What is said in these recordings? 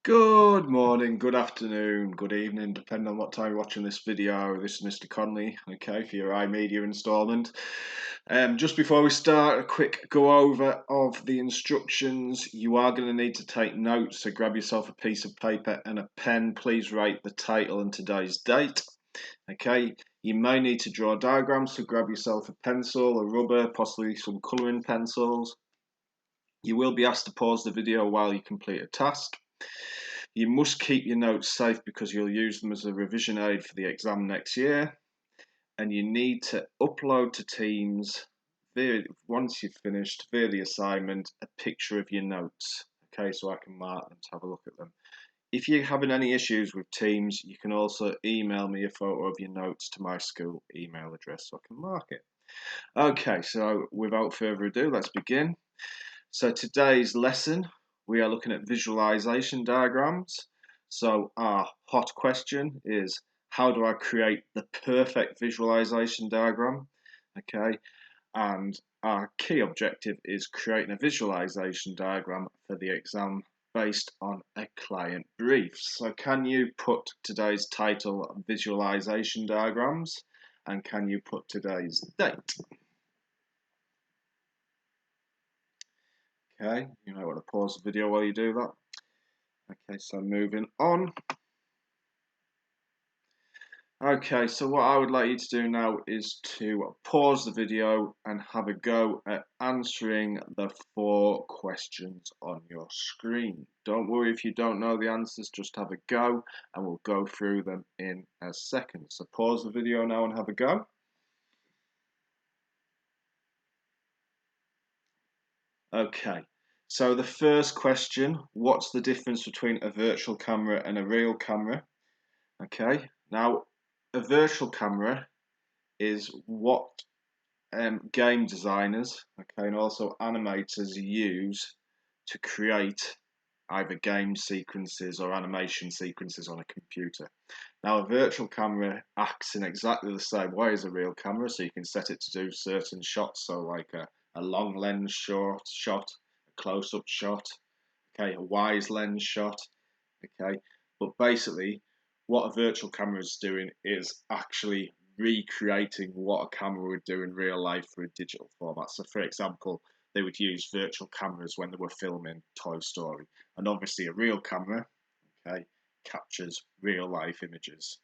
Good morning, good afternoon, good evening, depending on what time you're watching this video. This is Mr. Conley, okay, for your Imedia instalment. Just before we start, a quick go over of the instructions. You are going to need to take notes, so grab yourself a piece of paper and a pen. Please write the title and today's date. Okay, you may need to draw diagrams, so grab yourself a pencil, a rubber, possibly some colouring pencils. You will be asked to pause the video while you complete a task. You must keep your notes safe because you'll use them as a revision aid for the exam next year. And you need to upload to Teams, once you've finished, via the assignment, a picture of your notes. Okay, so I can mark them to have a look at them. If you're having any issues with Teams, you can also email me a photo of your notes to my school email address so I can mark it. Okay, so without further ado, let's begin. So today's lesson, we are looking at visualization diagrams. So our hot question is, how do I create the perfect visualization diagram? Okay, and our key objective is creating a visualization diagram for the exam based on a client brief. So can you put today's title visualization diagrams, and can you put today's date? Okay, you might want to pause the video while you do that. Okay, so moving on. Okay, so what I would like you to do now is to pause the video and have a go at answering the 4 questions on your screen. Don't worry if you don't know the answers, just have a go and we'll go through them in a second. So pause the video now and have a go. Okay, so the first question, what's the difference between a virtual camera and a real camera? Okay, now a virtual camera is what game designers, okay, and also animators use to create either game sequences or animation sequences on a computer. Now a virtual camera acts in exactly the same way as a real camera, so you can set it to do certain shots, so like a long lens shot, a close-up shot, okay, a wide lens shot, okay, but basically what a virtual camera is doing is actually recreating what a camera would do in real life for a digital format. So for example, they would use virtual cameras when they were filming Toy Story, and obviously a real camera, okay, captures real life images.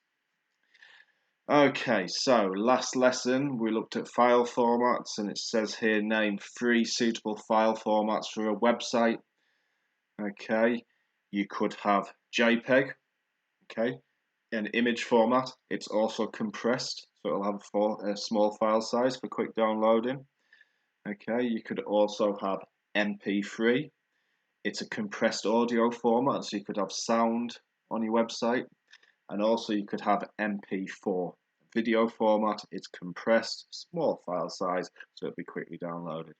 Okay, so last lesson we looked at file formats, and it says here name 3 suitable file formats for a website. Okay, you could have JPEG, okay, an image format. It's also compressed, so it'll have a small file size for quick downloading. Okay, you could also have MP3. It's a compressed audio format, so you could have sound on your website. And also you could have MP4 video format. It's compressed, small file size, so it'll be quickly downloaded.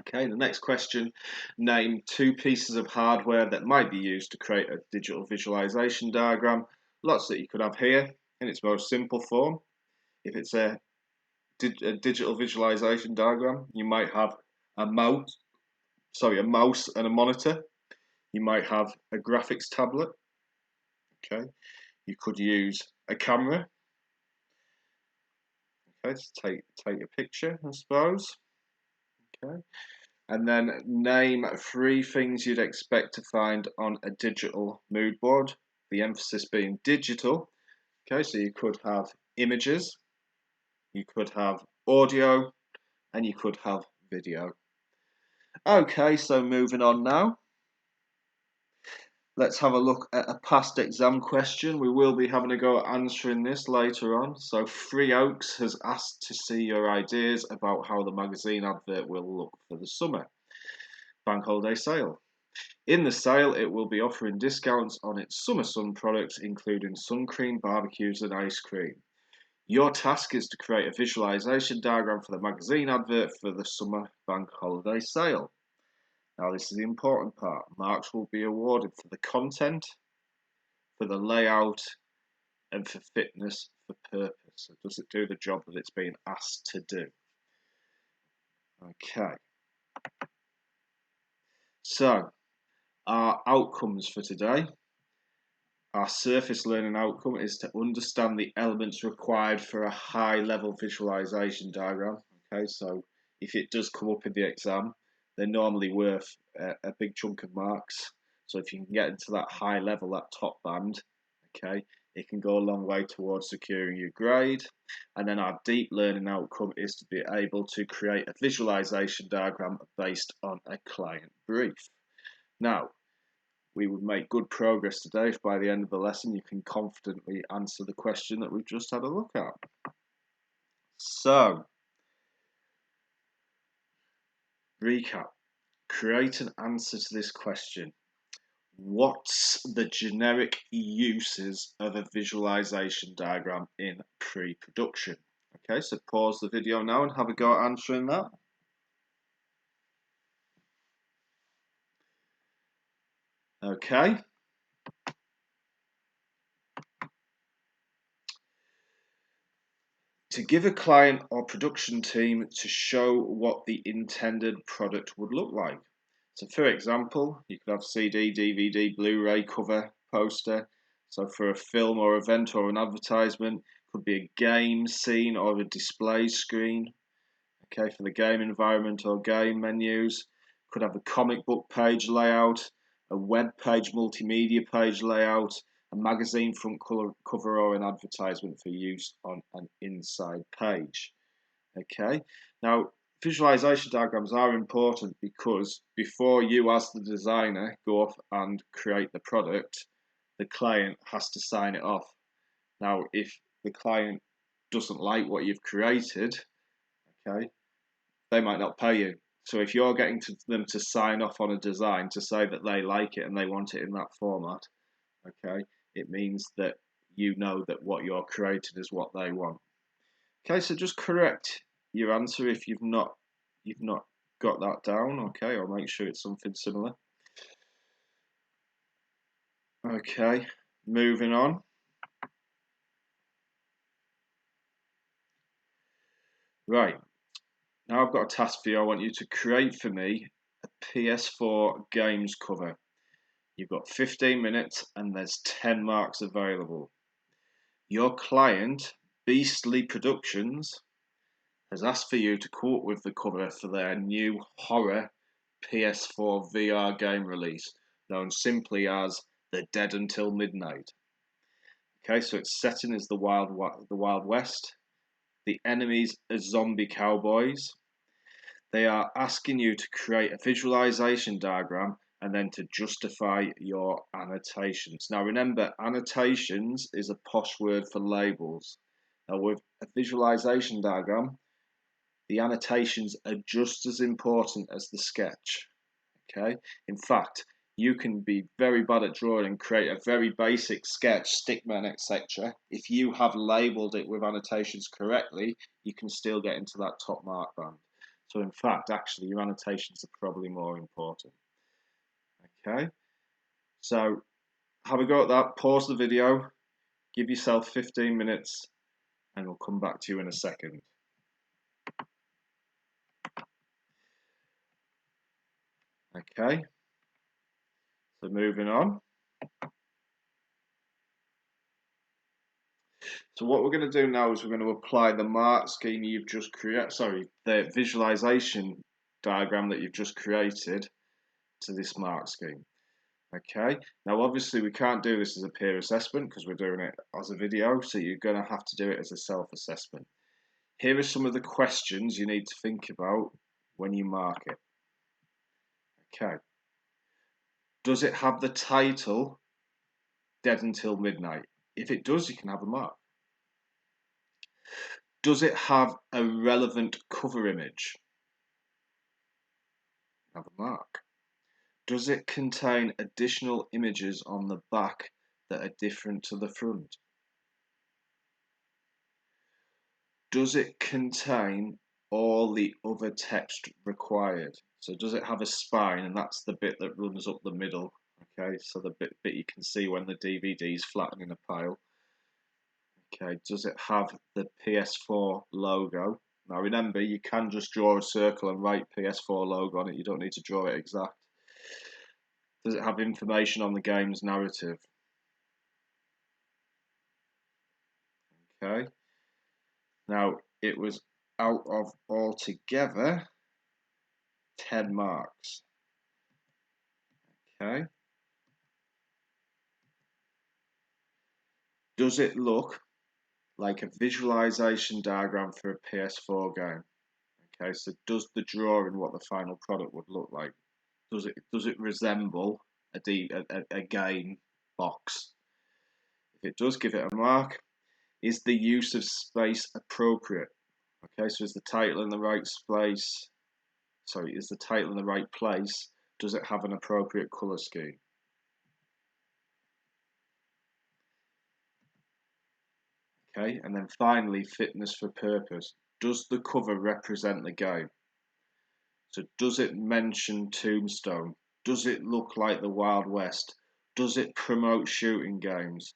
Okay, the next question, name 2 pieces of hardware that might be used to create a digital visualization diagram. Lots that you could have here in its most simple form. If it's a digital visualization diagram, you might have a mouse and a monitor. You might have a graphics tablet. Okay, you could use a camera. Okay, to take a picture, I suppose. Okay. And then name 3 things you'd expect to find on a digital mood board, the emphasis being digital. Okay, so you could have images, you could have audio, and you could have video. Okay, so moving on now. Let's have a look at a past exam question. We will be having a go at answering this later on. So Free Oaks has asked to see your ideas about how the magazine advert will look for the summer bank holiday sale. In the sale, it will be offering discounts on its summer sun products, including sun cream, barbecues, and ice cream. Your task is to create a visualization diagram for the magazine advert for the summer bank holiday sale. Now, this is the important part. Marks will be awarded for the content, for the layout, and for fitness for purpose. So does it do the job that it's being asked to do? Okay. So, Our outcomes for today. Our surface learning outcome is to understand the elements required for a high level visualization diagram. Okay, so if it does come up in the exam, they're normally worth a big chunk of marks. So if you can get into that high level, that top band, okay, it can go a long way towards securing your grade. And then our deep learning outcome is to be able to create a visualization diagram based on a client brief. Now, we would make good progress today if by the end of the lesson you can confidently answer the question that we've just had a look at. So, recap. Create an answer to this question. What's the generic uses of a visualization diagram in pre-production? Okay, so pause the video now and have a go at answering that. Okay. To give a client or production team to show what the intended product would look like. So for example, you could have CD, DVD, Blu-ray, cover, poster. So for a film or event or an advertisement, could be a game scene or a display screen. Okay, for the game environment or game menus, could have a comic book page layout, a web page multimedia page layout, a magazine front cover or an advertisement for use on an inside page. Okay, now visualization diagrams are important because before you as the designer go off and create the product, the client has to sign it off. Now if the client doesn't like what you've created, okay, they might not pay you. So if you're getting them to sign off on a design to say that they like it and they want it in that format, okay, it means that you know that what you're creating is what they want. Okay, so just correct your answer if you've not got that down, okay, or make sure it's something similar. Okay, moving on. Right, now I've got a task for you. I want you to create for me a PS4 games cover. You've got 15 minutes and there's 10 marks available. Your client, Beastly Productions, has asked for you to come up with the cover for their new horror PS4 VR game release, known simply as The Dead Until Midnight. Okay, so its setting is the Wild West. The enemies are zombie cowboys. They are asking you to create a visualization diagram and then to justify your annotations. Now remember, annotations is a posh word for labels. Now with a visualization diagram, the annotations are just as important as the sketch. Okay, in fact, you can be very bad at drawing and create a very basic sketch, stickman, etc. If you have labeled it with annotations correctly, you can still get into that top mark band. So in fact, actually, your annotations are probably more important. Okay, so have a go at that, pause the video, give yourself 15 minutes, and we'll come back to you in a second. Okay, so moving on. So what we're going to do now is we're going to apply the mark scheme you've just created, the visualization diagram that you've just created to this mark scheme. Okay, now obviously we can't do this as a peer assessment because we're doing it as a video, so you're going to have to do it as a self-assessment. Here are some of the questions you need to think about when you mark it. Okay, does it have the title Dead Until Midnight? If it does, you can have a mark. Does it have a relevant cover image? Have a mark. Does it contain additional images on the back that are different to the front? Does it contain all the other text required? So does it have a spine, and that's the bit that runs up the middle, okay, so the bit you can see when the DVD is flattened in a pile. Okay, does it have the PS4 logo? Now remember, you can just draw a circle and write PS4 logo on it, you don't need to draw it exact. Does it have information on the game's narrative? Okay. Now, it was out of altogether 10 marks. Okay. Does it look like a visualization diagram for a PS4 game? Okay, so does the drawing what the final product would look like? Does it resemble a game box? If it does, give it a mark. Is the use of space appropriate? Okay, so is the title in the right space? Sorry, is the title in the right place? Does it have an appropriate color scheme? Okay, and then finally, fitness for purpose. Does the cover represent the game? So does it mention Tombstone? Does it look like the Wild West? Does it promote shooting games?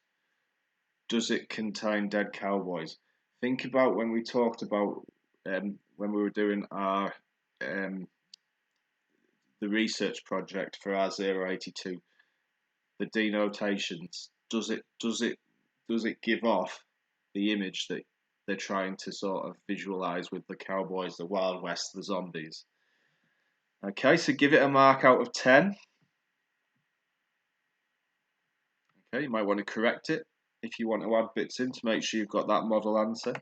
Does it contain dead cowboys? Think about when we talked about when we were doing our the research project for our 082, the denotations. Does it give off the image that they're trying to sort of visualize with the cowboys, the Wild West, the zombies? Okay, so give it a mark out of 10. Okay, you might want to correct it if you want to add bits in to make sure you've got that model answer.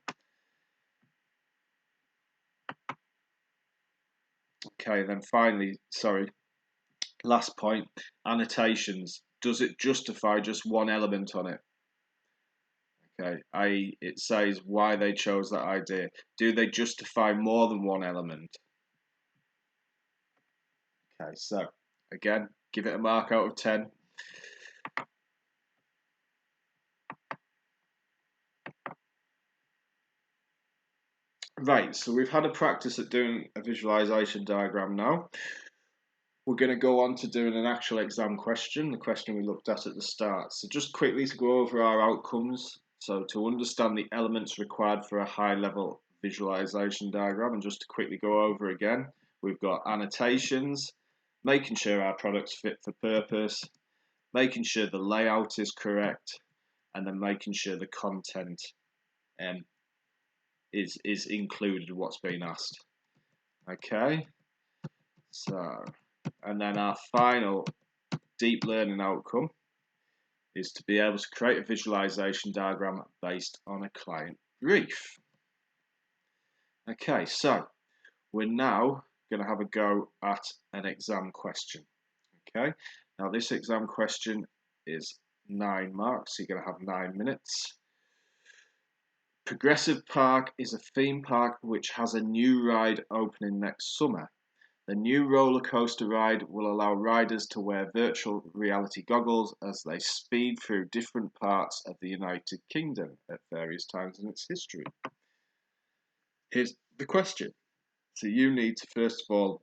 Okay, then finally, sorry, last point, annotations. Does it justify just one element on it? Okay, i.e. it says why they chose that idea. Do they justify more than one element? Okay, so again, give it a mark out of 10. Right, so we've had a practice at doing a visualization diagram now. We're going to go on to doing an actual exam question, the question we looked at the start. So just quickly to go over our outcomes. So to understand the elements required for a high-level visualization diagram, and just to quickly go over again, we've got annotations, making sure our product's fit for purpose, making sure the layout is correct, and then making sure the content is included what's being asked. Okay, so, and then our final deep learning outcome is to be able to create a visualization diagram based on a client brief. Okay, so we're now going to have a go at an exam question. Okay, now this exam question is 9 marks, so you're going to have 9 minutes. Progressive Park is a theme park which has a new ride opening next summer. The new roller coaster ride will allow riders to wear virtual reality goggles as they speed through different parts of the United Kingdom at various times in its history. Here's the question. So you need to first of all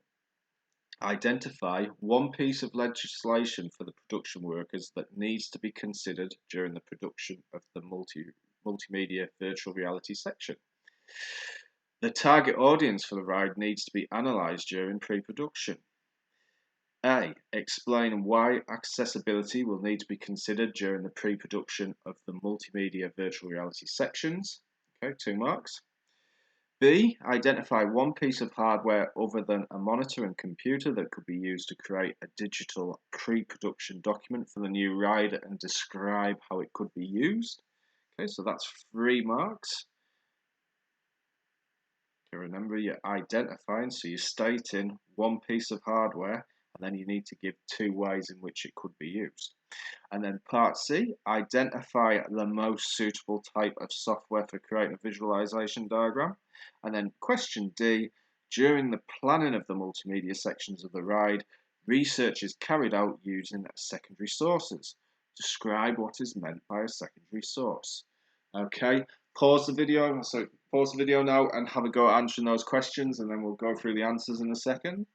identify one piece of legislation for the production workers that needs to be considered during the production of the multimedia virtual reality section. The target audience for the ride needs to be analysed during pre-production. A. Explain why accessibility will need to be considered during the pre-production of the multimedia virtual reality sections. Okay, 2 marks. B. Identify one piece of hardware other than a monitor and computer that could be used to create a digital pre-production document for the new ride and describe how it could be used. Okay, so that's 3 marks. Okay, remember you're identifying, so you're stating one piece of hardware, and then you need to give 2 ways in which it could be used. And then part C, identify the most suitable type of software for creating a visualization diagram. And then question D, during the planning of the multimedia sections of the ride, research is carried out using secondary sources. Describe what is meant by a secondary source. Okay, pause the video now and have a go at answering those questions, and then we'll go through the answers in a second.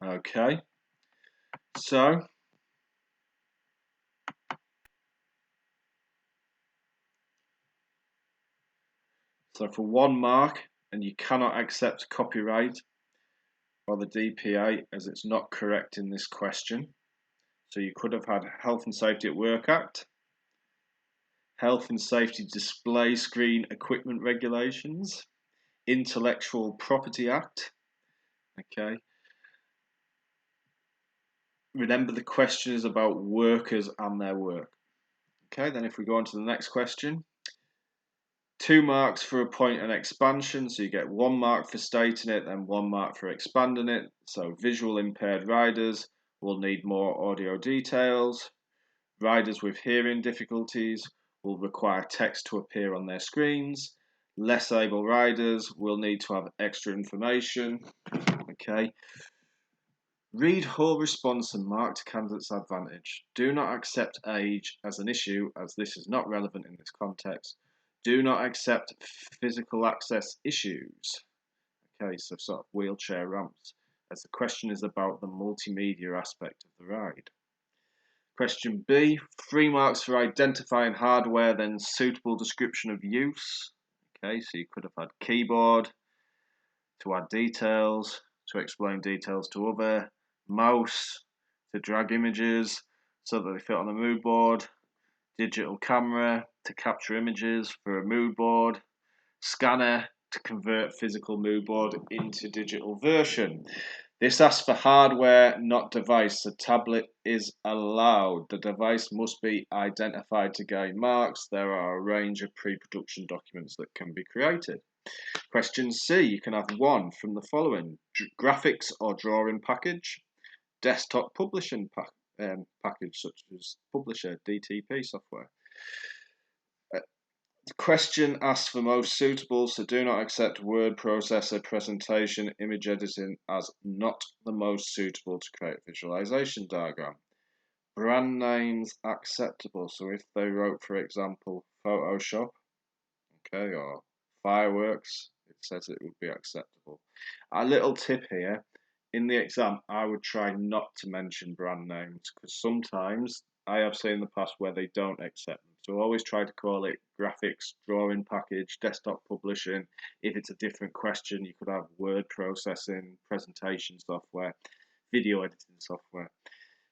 Okay, so So for 1 mark, and you cannot accept copyright or the DPA as it's not correct in this question. So you could have had Health and Safety at Work Act, Health and Safety Display Screen Equipment Regulations, Intellectual Property Act. Okay. Remember, the question is about workers and their work. Okay, then if we go on to the next question. 2 marks for a point and expansion, so you get 1 mark for stating it, then 1 mark for expanding it. So visual impaired riders will need more audio details. Riders with hearing difficulties will require text to appear on their screens. Less able riders will need to have extra information. Okay. Read whole response and mark to candidate's advantage. Do not accept age as an issue, as this is not relevant in this context. Do not accept physical access issues. Okay, so sort of wheelchair ramps, as the question is about the multimedia aspect of the ride. Question B, 3 marks for identifying hardware, then suitable description of use. Okay, so you could have had keyboard to add details, to explain details to other, mouse to drag images so that they fit on a mood board, digital camera to capture images for a mood board, scanner to convert physical mood board into digital version. This asks for hardware, not device. The tablet is allowed. The device must be identified to gain marks. There are a range of pre-production documents that can be created. Question C, you can have 1 from the following: graphics or drawing package, desktop publishing package such as Publisher, DTP software. The question asks for most suitable, so do not accept word processor, presentation, image editing as not the most suitable to create a visualization diagram. Brand names acceptable, so if they wrote, for example, Photoshop, okay, or Fireworks, it says it would be acceptable. A little tip here, in the exam, I would try not to mention brand names, because sometimes I have seen in the past where they don't accept them. So always try to call it graphics, drawing package, desktop publishing. If it's a different question, you could have word processing, presentation software, video editing software.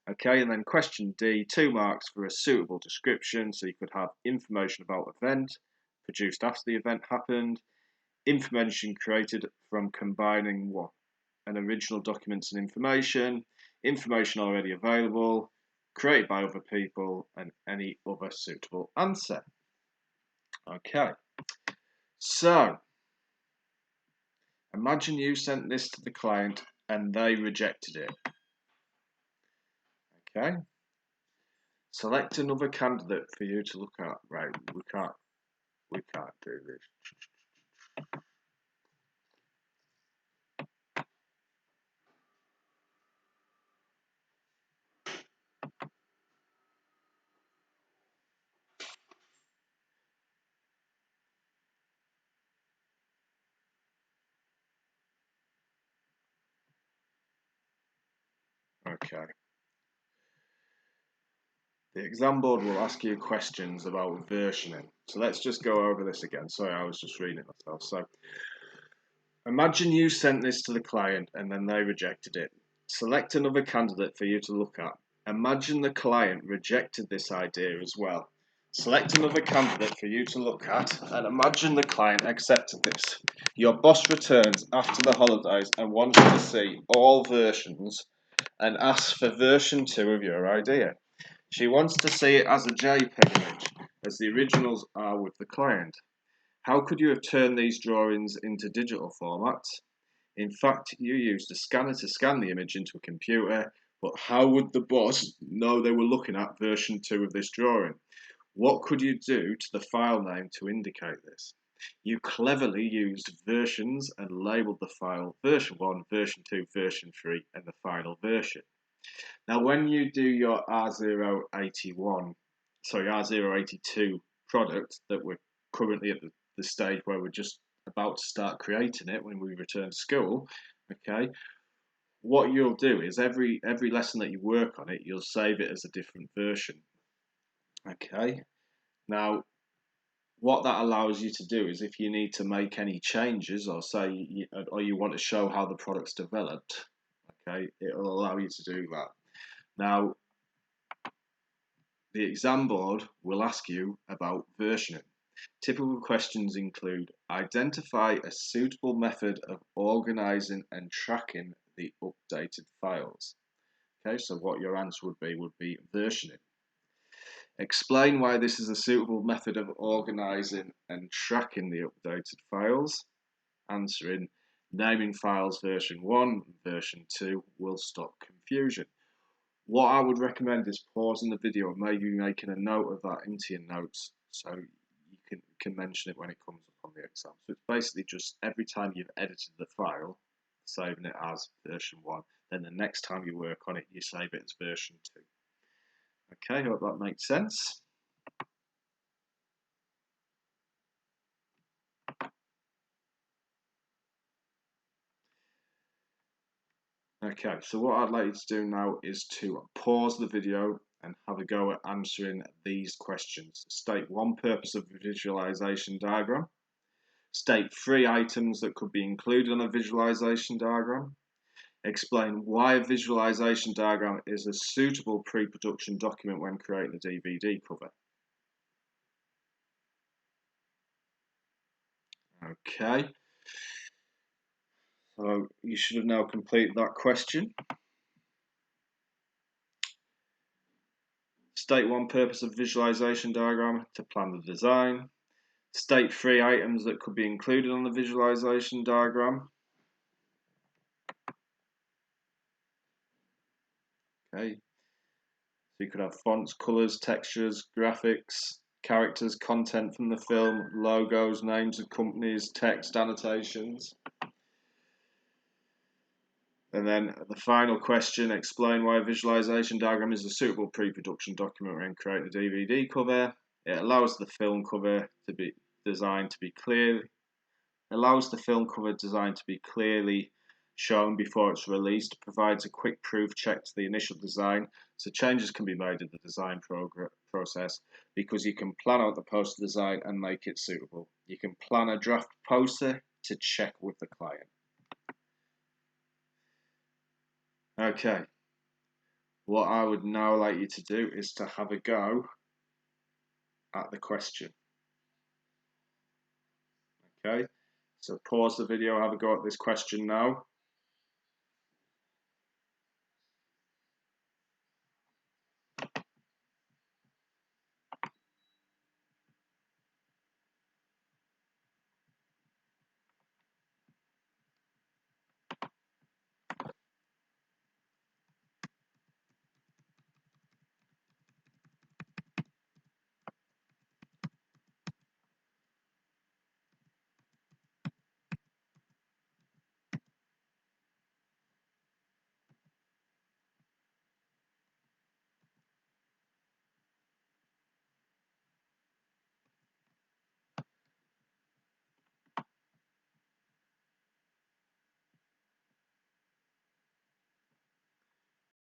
Okay, and then question D, 2 marks for a suitable description. So you could have information about event, produced after the event happened, information created from combining what? An original documents and information already available, created by other people, and any other suitable answer. Okay, so imagine you sent this to the client and they rejected it. Okay, select another candidate for you to look at. Right, we can't do this. Okay. The exam board will ask you questions about versioning. So let's just go over this again. Sorry, I was just reading it myself. So imagine you sent this to the client and then they rejected it. Select another candidate for you to look at. Imagine the client rejected this idea as well. Select another candidate for you to look at and imagine the client accepted this. Your boss returns after the holidays and wants to see all versions and asks for version 2 of your idea. She wants to see it as a JPEG image, as the originals are with the client. How could you have turned these drawings into digital formats? In fact, you used a scanner to scan the image into a computer, but how would the boss know they were looking at version 2 of this drawing? What could you do to the file name to indicate this? You cleverly used versions and labelled the file version 1, version 2, version 3, and the final version. Now, when you do your R082 product that we're currently at the stage where we're just about to start creating it when we return to school, okay, what you'll do is every lesson that you work on it, you'll save it as a different version. Okay, now what that allows you to do is if you need to make any changes or or you want to show how the product's developed, okay, it'll allow you to do that. Now, the exam board will ask you about versioning. Typical questions include identify a suitable method of organizing and tracking the updated files. Okay, so what your answer would be versioning. Explain why this is a suitable method of organizing and tracking the updated files. Answering, naming files version 1, version 2 will stop confusion. What I would recommend is pausing the video and maybe making a note of that into your notes so you can mention it when it comes up on the exam. So it's basically just every time you've edited the file, saving it as version 1, then the next time you work on it, you save it as version 2. Okay, hope that makes sense. Okay, so what I'd like you to do now is to pause the video and have a go at answering these questions. State one purpose of a visualization diagram. State 3 items that could be included on a visualization diagram. Explain why a visualization diagram is a suitable pre-production document when creating a DVD cover. Okay, so you should have now completed that question. State one purpose of visualization diagram: to plan the design. State 3 items that could be included on the visualization diagram. Okay, so you could have fonts, colors, textures, graphics, characters, content from the film, logos, names of companies, text, annotations. And then the final question, explain why a visualization diagram is a suitable pre-production document when creating a DVD cover. It allows the film cover to be designed to be clear. Allows the film cover design to be clearly shown before it's released, provides a quick proof check to the initial design, so changes can be made in the design process because you can plan out the poster design and make it suitable. You can plan a draft poster to check with the client. Okay, what I would now like you to do is to have a go at the question. Okay, so pause the video, have a go at this question now.